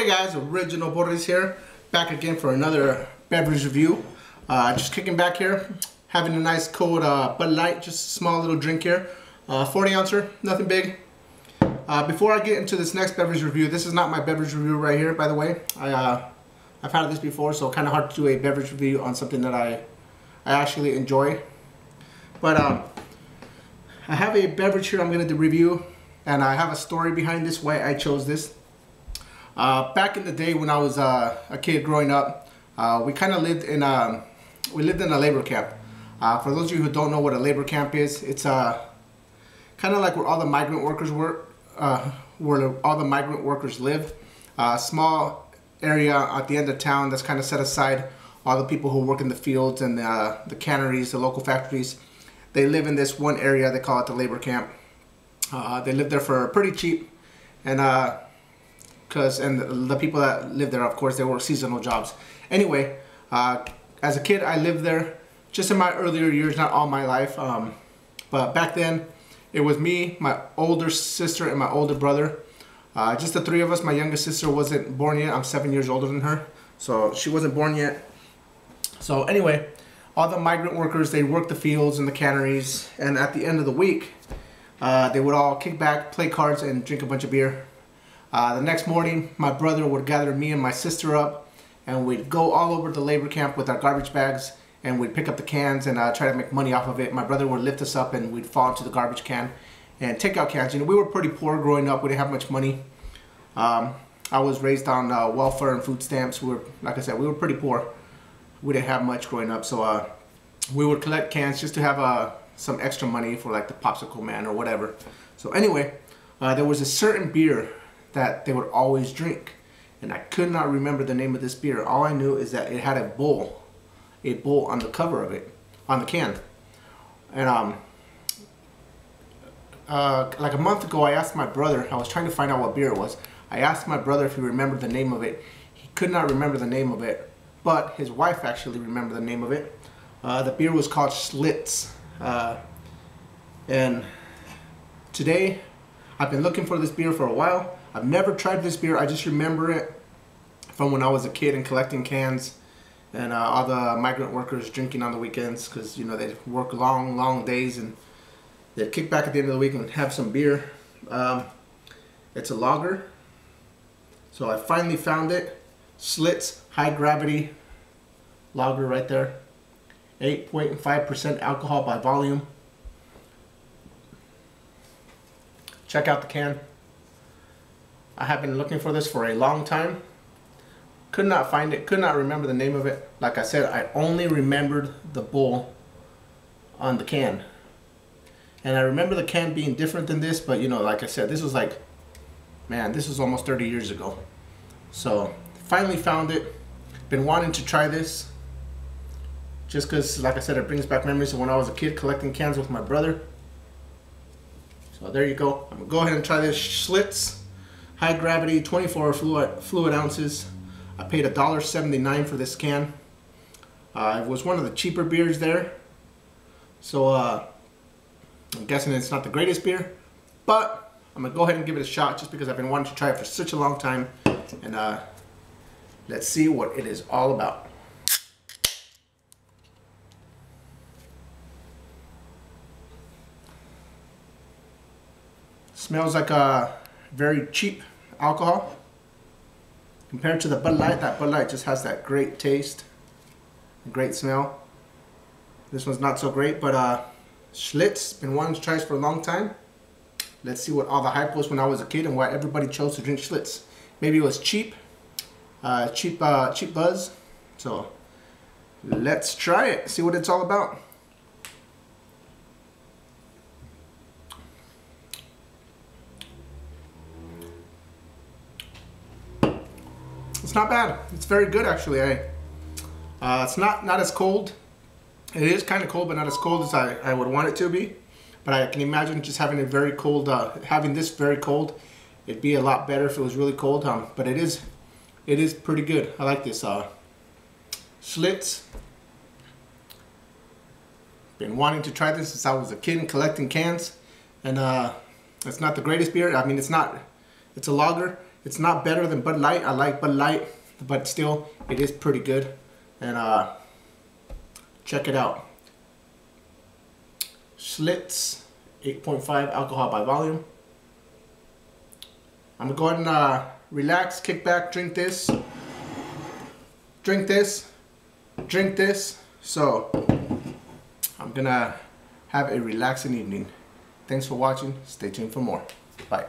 Hey guys, Original Boris here, back again for another beverage review. Just kicking back here, having a nice cold Bud Light, just a small little drink here. 40 ouncer, nothing big. Before I get into this next beverage review, this is not my beverage review right here, by the way. I've had this before, so kind of hard to do a beverage review on something that I actually enjoy. But I have a beverage here I'm going to review, and I have a story behind this, why I chose this. Back in the day when I was a kid growing up, we kind of lived in a labor camp. For those of you who don't know what a labor camp is, it's kind of like where all the migrant workers work, where all the migrant workers live. A small area at the end of town that's kind of set aside. All the people who work in the fields and the canneries, the local factories, they live in this one area. They call it the labor camp. They live there for pretty cheap, and the people that live there, of course, they work seasonal jobs. Anyway, as a kid, I lived there just in my earlier years, not all my life. But back then, it was me, my older sister, and my older brother. Just the three of us. My youngest sister wasn't born yet. I'm 7 years older than her, so she wasn't born yet. So anyway, all the migrant workers, they work the fields and the canneries, and at the end of the week, they would all kick back, play cards, and drink a bunch of beer. The next morning, my brother would gather me and my sister up, and we'd go all over the labor camp with our garbage bags, and we'd pick up the cans and try to make money off of it. My brother would lift us up, and we'd fall into the garbage can and take out cans. You know, we were pretty poor growing up. We didn't have much money. I was raised on welfare and food stamps. We were, like I said, we were pretty poor. We didn't have much growing up, so we would collect cans just to have some extra money for like the popsicle man or whatever. So anyway, there was a certain beer that they would always drink, and I could not remember the name of this beer. All I knew is that it had a bull on the cover of it, on the can. And like a month ago, I asked my brother, I was trying to find out what beer it was. I asked my brother if he remembered the name of it. He could not remember the name of it, but his wife actually remembered the name of it. The beer was called Schlitz. And today, I've been looking for this beer for a while. I've never tried this beer. I just remember it from when I was a kid and collecting cans, and all the migrant workers drinking on the weekends, because you know they'd work long days and they'd kick back at the end of the week and have some beer. It's a lager, so I finally found it. Schlitz high gravity lager right there. 8.5% alcohol by volume. Check out the can. I have been looking for this for a long time. Could not find it, could not remember the name of it. Like I said, I only remembered the bull on the can. And I remember the can being different than this, but you know, like I said, this was like, man, this was almost 30 years ago. So, finally found it. Been wanting to try this, just because, like I said, it brings back memories of when I was a kid collecting cans with my brother. So there you go. I'm going to go ahead and try this Schlitz. High gravity, 24 fluid ounces. I paid $1.79 for this can. It was one of the cheaper beers there. So I'm guessing it's not the greatest beer. But I'm going to go ahead and give it a shot just because I've been wanting to try it for such a long time. And let's see what it is all about. Smells like a very cheap alcohol compared to the Bud Light. That Bud Light just has that great taste, great smell. This one's not so great, but Schlitz, been wanting to try this for a long time. Let's see what all the hype was when I was a kid and why everybody chose to drink Schlitz. Maybe it was cheap, cheap buzz. So let's try it, see what it's all about. It's not bad. It's very good, actually. It's not as cold. It is kind of cold, but not as cold as I would want it to be. But I can imagine just having it very cold, having this very cold. It'd be a lot better if it was really cold. But it is pretty good. I like this Schlitz. Been wanting to try this since I was a kid and collecting cans. And it's not the greatest beer. I mean, it's a lager. It's not better than Bud Light. I like Bud Light, but still, it is pretty good. And check it out. Schlitz, 8.5 alcohol by volume. I'm gonna go ahead and relax, kick back, drink this, drink this, drink this. So I'm gonna have a relaxing evening. Thanks for watching. Stay tuned for more. Bye.